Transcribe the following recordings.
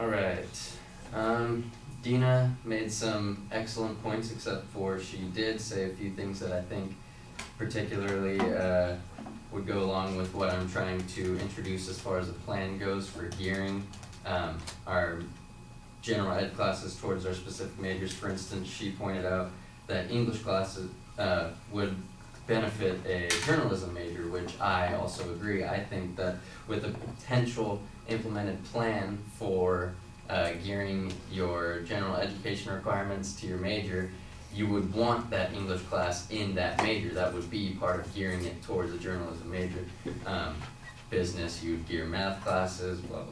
Alright, Dina made some excellent points, except for she did say a few things that I think particularly would go along with what I'm trying to introduce as far as the plan goes for gearing our general ed classes towards our specific majors. For instance, she pointed out that English classes would benefit a journalism major, which I also agree. I think that with a potential implemented plan for gearing your general education requirements to your major, you would want that English class in that major. That would be part of gearing it towards a journalism major. Business, you'd gear math classes, blah, blah,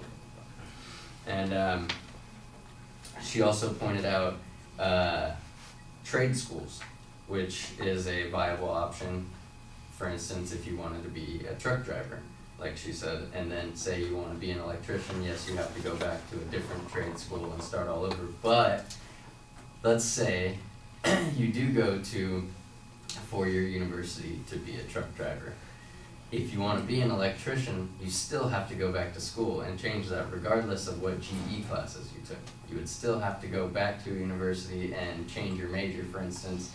blah. And she also pointed out trade schools, which is a viable option. For instance, if you wanted to be a truck driver, like she said, and then say you want to be an electrician, yes, you have to go back to a different trade school and start all over. But let's say you do go to a four-year university to be a truck driver. If you want to be an electrician, you still have to go back to school and change that regardless of what GE classes you took. You would still have to go back to a university and change your major. For instance,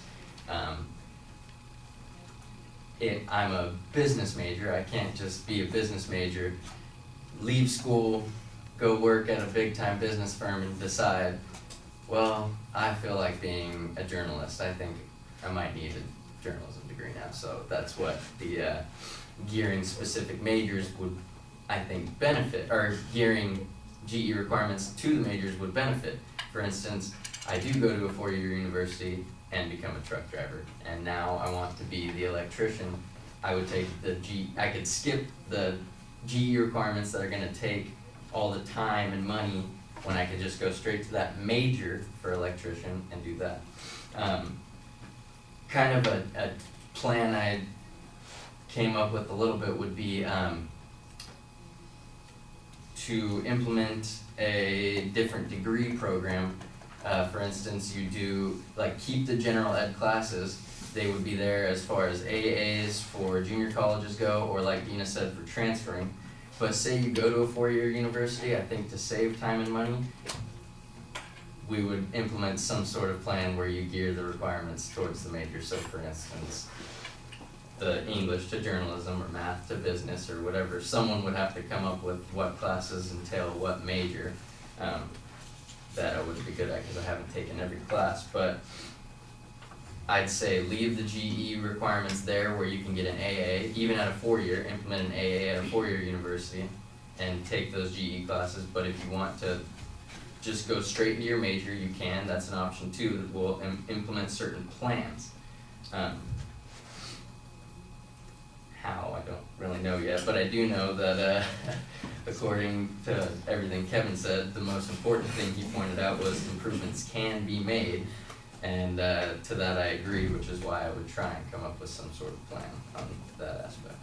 I'm a business major. I can't just be a business major, leave school, go work at a big-time business firm and decide, well, I feel like being a journalist. I think I might need a journalism degree now. So that's what the gearing specific majors would, I think, benefit, or gearing GE requirements to the majors would benefit. For instance, I do go to a four-year university and become a truck driver, and now I want to be the electrician. I would take I could skip the GE requirements that are gonna take all the time and money when I could just go straight to that major for electrician and do that. Kind of a plan I came up with a little bit would be to implement a different degree program. For instance, you do, like, keep the general ed classes. They would be there as far as AAs for junior colleges go, or like Dina said, for transferring. But say you go to a four-year university, I think to save time and money, we would implement some sort of plan where you gear the requirements towards the major. So for instance, the English to journalism or math to business or whatever, someone would have to come up with what classes entail what major. That I would be good at because I haven't taken every class, but I'd say leave the GE requirements there where you can get an AA, even at a four-year, implement an AA at a four-year university and take those GE classes. But if you want to just go straight into your major, you can. That's an option too, that will implement certain plans. How, I don't really know yet, but I do know that according to everything Kevin said, the most important thing he pointed out was improvements can be made, and to that I agree, which is why I would try and come up with some sort of plan on that aspect.